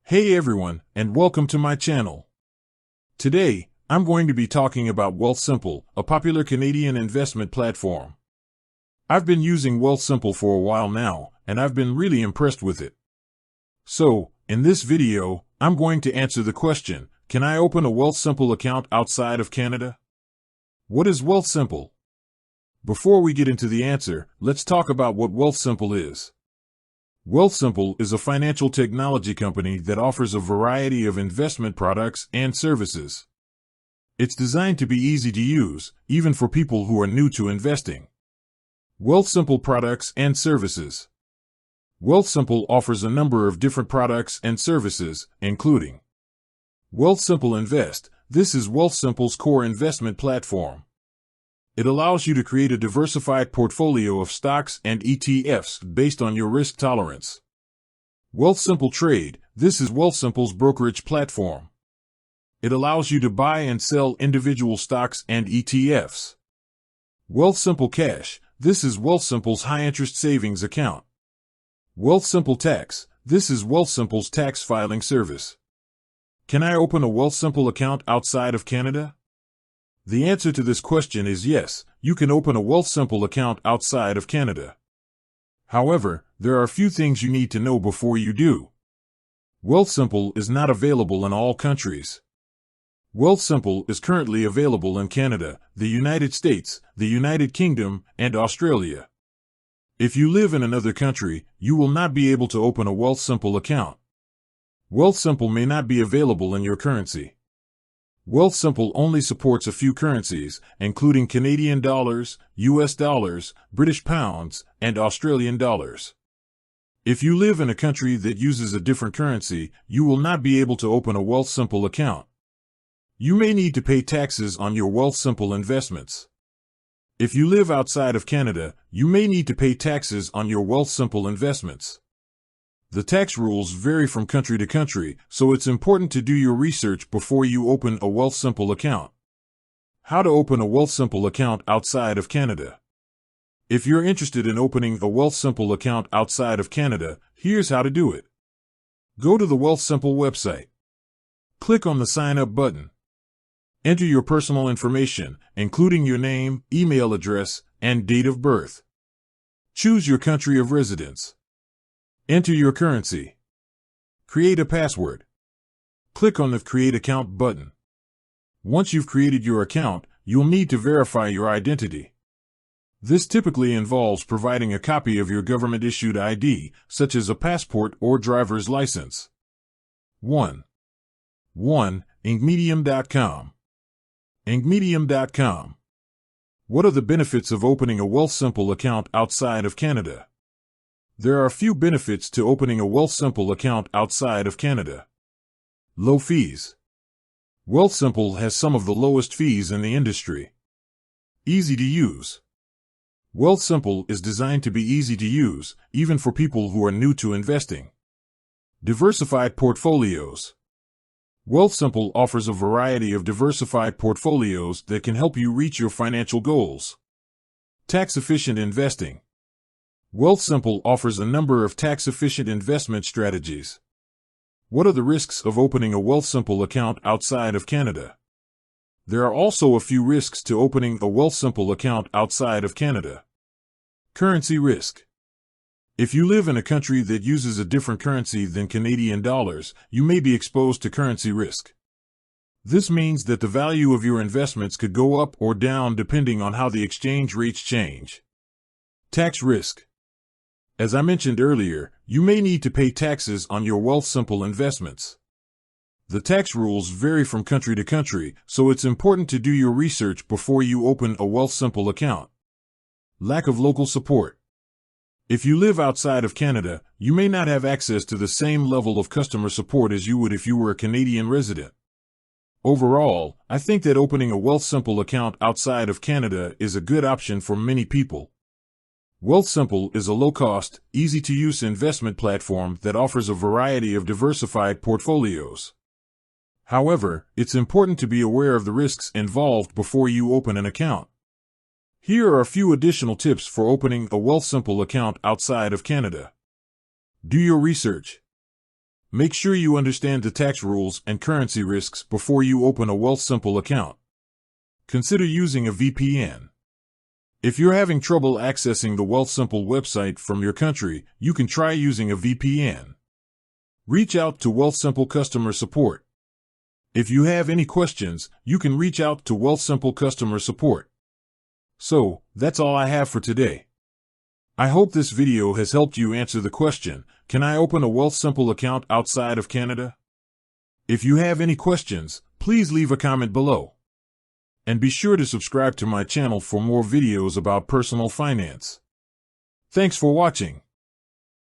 Hey everyone, and welcome to my channel. Today, I'm going to be talking about Wealthsimple, a popular Canadian investment platform. I've been using Wealthsimple for a while now, and I've been really impressed with it. So, in this video, I'm going to answer the question, can I open a Wealthsimple account outside of Canada? What is Wealthsimple? Before we get into the answer, let's talk about what Wealthsimple is. Wealthsimple is a financial technology company that offers a variety of investment products and services. It's designed to be easy to use, even for people who are new to investing. Wealthsimple products and services. Wealthsimple offers a number of different products and services, including Wealthsimple Invest. This is Wealthsimple's core investment platform. It allows you to create a diversified portfolio of stocks and ETFs based on your risk tolerance. Wealthsimple Trade. This is Wealthsimple's brokerage platform. It allows you to buy and sell individual stocks and ETFs. Wealthsimple Cash. This is Wealthsimple's high-interest savings account. Wealthsimple Tax. This is Wealthsimple's tax filing service. Can I open a Wealthsimple account outside of Canada? The answer to this question is yes, you can open a Wealthsimple account outside of Canada. However, there are a few things you need to know before you do. Wealthsimple is not available in all countries. Wealthsimple is currently available in Canada, the United States, the United Kingdom, and Australia. If you live in another country, you will not be able to open a Wealthsimple account. Wealthsimple may not be available in your currency. Wealthsimple only supports a few currencies, including Canadian dollars, US dollars, British pounds, and Australian dollars. If you live in a country that uses a different currency, you will not be able to open a Wealthsimple account. You may need to pay taxes on your Wealthsimple investments. If you live outside of Canada, you may need to pay taxes on your Wealthsimple investments. The tax rules vary from country to country, so it's important to do your research before you open a Wealthsimple account. How to open a Wealthsimple account outside of Canada. If you're interested in opening a Wealthsimple account outside of Canada, here's how to do it. Go to the Wealthsimple website. Click on the Sign Up button. Enter your personal information, including your name, email address, and date of birth. Choose your country of residence. Enter your currency. Create a password. Click on the Create Account button. Once you've created your account, you'll need to verify your identity. This typically involves providing a copy of your government-issued ID, such as a passport or driver's license. 1. Ingmedium.com. Ingmedium.com. What are the benefits of opening a Wealthsimple account outside of Canada? There are a few benefits to opening a Wealthsimple account outside of Canada. Low fees. Wealthsimple has some of the lowest fees in the industry. Easy to use. Wealthsimple is designed to be easy to use, even for people who are new to investing. Diversified portfolios. Wealthsimple offers a variety of diversified portfolios that can help you reach your financial goals. Tax-efficient investing. Wealthsimple offers a number of tax-efficient investment strategies. What are the risks of opening a Wealthsimple account outside of Canada? There are also a few risks to opening a Wealthsimple account outside of Canada. Currency risk. If you live in a country that uses a different currency than Canadian dollars, you may be exposed to currency risk. This means that the value of your investments could go up or down depending on how the exchange rates change. Tax risk. As I mentioned earlier, you may need to pay taxes on your Wealthsimple investments. The tax rules vary from country to country, so it's important to do your research before you open a Wealthsimple account. Lack of local support. If you live outside of Canada, you may not have access to the same level of customer support as you would if you were a Canadian resident. Overall, I think that opening a Wealthsimple account outside of Canada is a good option for many people. Wealthsimple is a low-cost, easy-to-use investment platform that offers a variety of diversified portfolios. However, it's important to be aware of the risks involved before you open an account. Here are a few additional tips for opening a Wealthsimple account outside of Canada. Do your research. Make sure you understand the tax rules and currency risks before you open a Wealthsimple account. Consider using a VPN. If you're having trouble accessing the Wealthsimple website from your country, you can try using a VPN. Reach out to Wealthsimple customer support. If you have any questions, you can reach out to Wealthsimple customer support. So, that's all I have for today. I hope this video has helped you answer the question, can I open a Wealthsimple account outside of Canada? If you have any questions, please leave a comment below. And be sure to subscribe to my channel for more videos about personal finance. Thanks for watching.